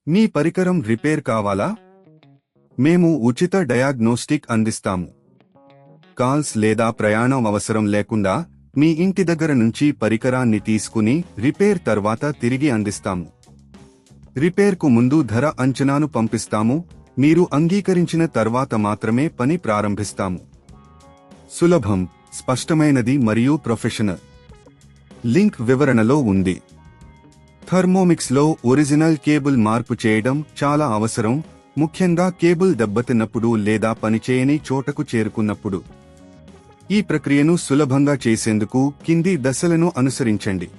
మీ పరికరం రిపేర్ కావాలా? మేము ఉచిత డయాగ్నోస్టిక్ అందిస్తాము. కాల్స్ లేదా ప్రయాణం అవసరం లేకుండా మీ ఇంటి దగ్గర నుంచి పరికరాన్ని తీసుకుని రిపేర్ తర్వాత తిరిగి అందిస్తాము. రిపేర్కు ముందు ధర అంచనాను పంపిస్తాము. మీరు అంగీకరించిన తర్వాత మాత్రమే పని ప్రారంభిస్తాము. సులభం, స్పష్టమైనది మరియు ప్రొఫెషనల్. లింక్ వివరణలో ఉంది. థర్మోమిక్స్లో ఒరిజినల్ కేబుల్ మార్పు చేయడం చాలా అవసరం, ముఖ్యంగా కేబుల్ దెబ్బతిన్నప్పుడు లేదా పనిచేయని చోటకు చేరుకున్నప్పుడు. ఈ ప్రక్రియను సులభంగా చేసేందుకు కింది దశలను అనుసరించండి.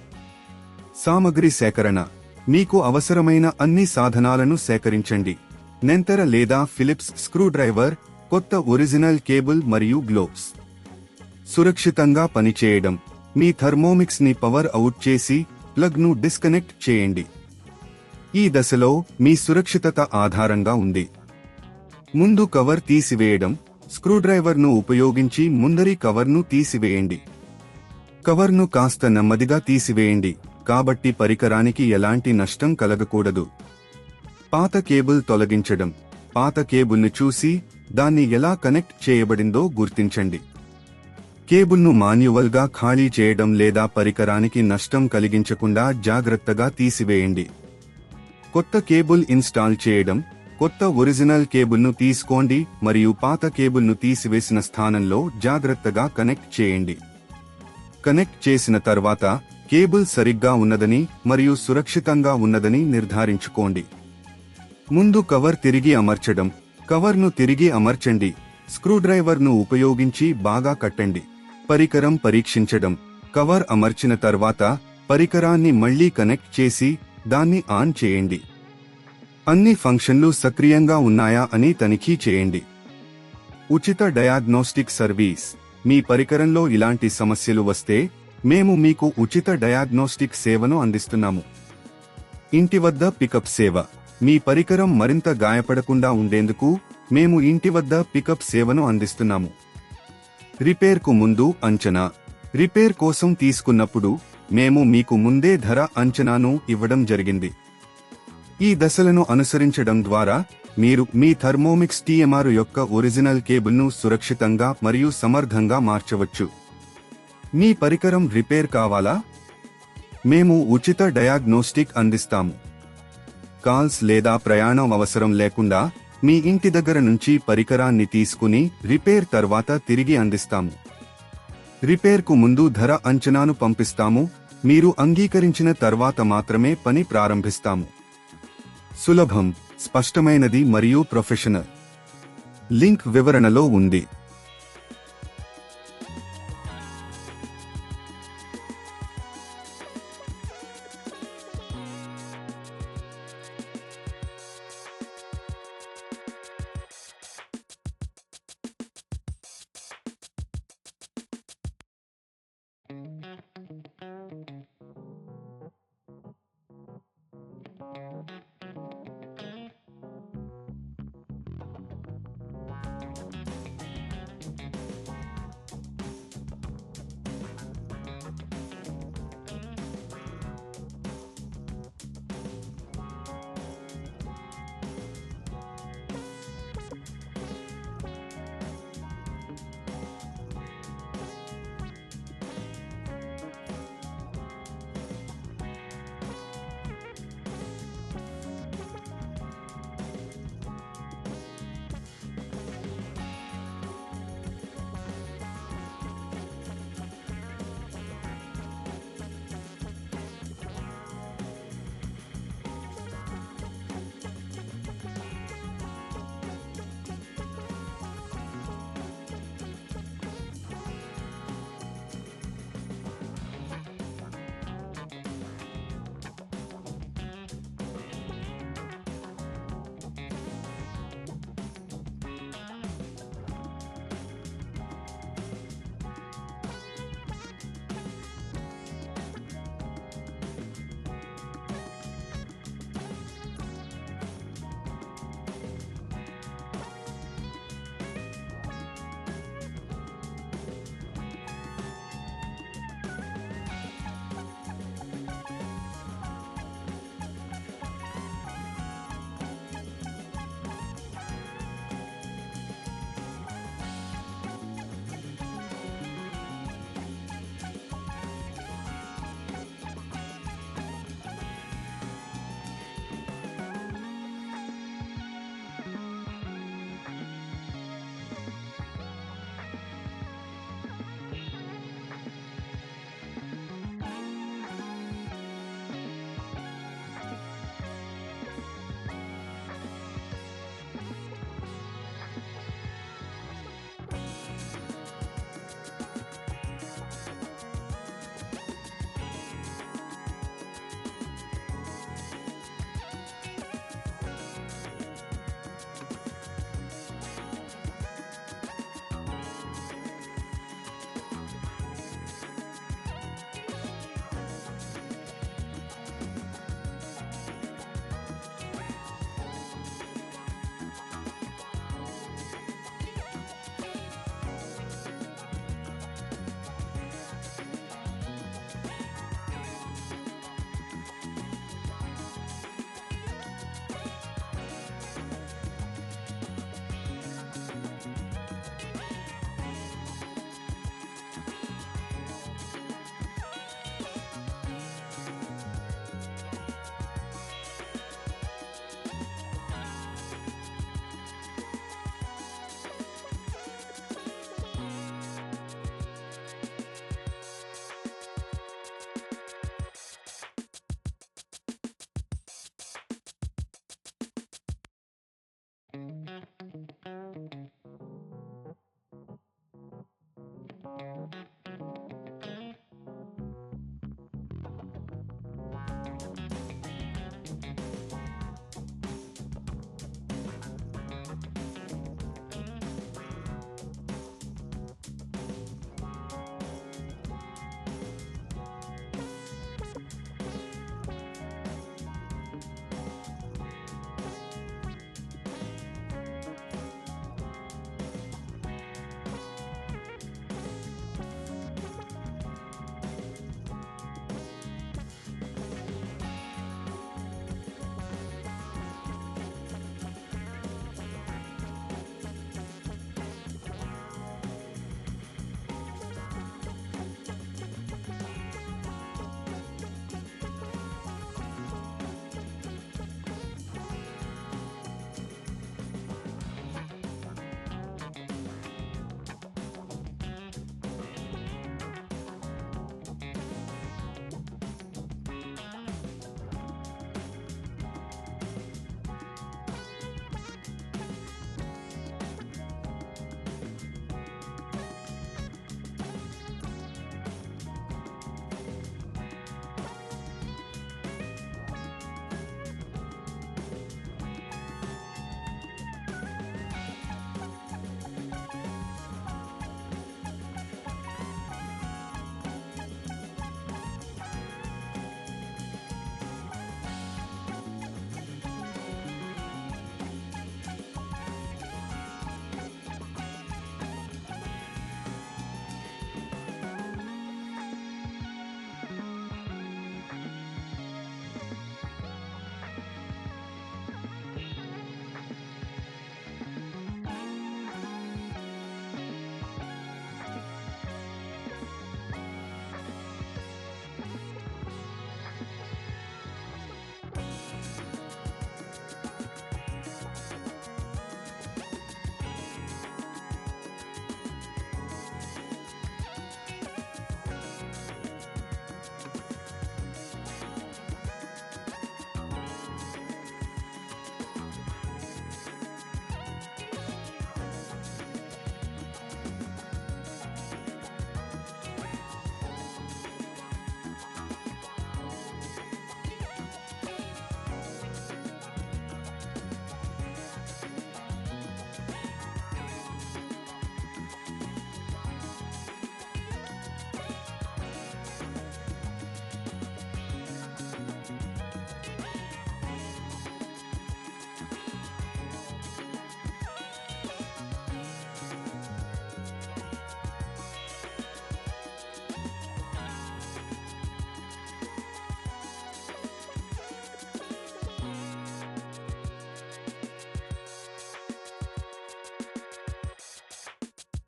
సామగ్రి సేకరణ. మీకు అవసరమైన అన్ని సాధనాలను సేకరించండి. నెంతర లేదా ఫిలిప్స్ స్క్రూడ్రైవర్, కొత్త ఒరిజినల్ కేబుల్ మరియు గ్లోవ్స్. సురక్షితంగా పనిచేయడం. మీ థర్మోమిక్స్ ని పవర్ అవుట్ చేసి ప్లగ్ను డిస్కనెక్ట్ చేయండి. ఈ దశలో మీ సురక్షితత ఆధారంగా ఉంది. ముందు కవర్ తీసివేయడం. స్క్రూడ్రైవర్ను ఉపయోగించి ముందరి కవర్ను తీసివేయండి. కవర్ను కాస్త నెమ్మదిగా తీసివేయండి, కాబట్టి పరికరానికి ఎలాంటి నష్టం కలగకూడదు. పాత కేబుల్ తొలగించడం. పాత కేబుల్ను చూసి దాన్ని ఎలా కనెక్ట్ చేయబడిందో గుర్తించండి. కేబుల్ను మాన్యువల్గా ఖాళీ చేయడం లేదా పరికరానికి నష్టం కలిగించకుండా జాగ్రత్తగా తీసివేయండి. కొత్త కేబుల్ ఇన్స్టాల్ చేయడం. కొత్త ఒరిజినల్ కేబుల్ను తీసుకోండి మరియు పాత కేబుల్ను తీసివేసిన స్థానంలో జాగ్రత్తగా కనెక్ట్ చేయండి. కనెక్ట్ చేసిన తర్వాత కేబుల్ సరిగ్గా ఉన్నదని మరియు సురక్షితంగా ఉన్నదని నిర్ధారించుకోండి. ముందు కవర్ తిరిగి అమర్చడం. కవర్ను తిరిగి అమర్చండి. స్క్రూడ్రైవర్ను ఉపయోగించి బాగా కట్టండి. పరికరం పరీక్షించడం. కవర్ అమర్చిన తర్వాత పరికరాన్ని మళ్లీ కనెక్ట్ చేసి దాన్ని ఆన్ చేయండి. అన్ని ఫంక్షన్లు సక్రియంగా ఉన్నాయా అని తనిఖీ చేయండి. ఉచిత డయాగ్నోస్టిక్ సర్వీస్. మీ పరికరంలో ఇలాంటి సమస్యలు వస్తే మేము మీకు ఉచిత డయాగ్నోస్టిక్ సేవను అందిస్తున్నాము. ఇంటి వద్ద పికప్ సేవ. మీ పరికరం మరింత గాయపడకుండా ఉండేందుకు మేము ఇంటి వద్ద పికప్ సేవను అందిస్తున్నాము. రిపేర్కు ముందు అంచనా. రిపేర్ కోసం తీసుకున్నప్పుడు మేము మీకు ముందే ధర అంచనాను ఇవ్వడం జరిగింది. ఈ దశలను అనుసరించడం ద్వారా మీరు మీ థర్మోమిక్స్ టీఎంఆర్ యొక్క ఒరిజినల్ కేబుల్ను సురక్షితంగా మరియు సమర్థంగా మార్చవచ్చు. మీ పరికరం రిపేర్ కావాలా? మేము ఉచిత డయాగ్నోస్టిక్ అందిస్తాము. కాల్స్ లేదా ప్రయాణం అవసరం లేకుండా మీ ఇంటి దగ్గర నుంచి పరికరాన్ని తీసుకుని రిపేర్ తర్వాత తిరిగి అందిస్తాము. రిపేర్కు ముందు ధర అంచనాను పంపిస్తాము. మీరు అంగీకరించిన తర్వాత మాత్రమే పని ప్రారంభిస్తాము. సులభం, స్పష్టమైనది మరియు ప్రొఫెషనల్. లింక్ వివరణలో ఉంది.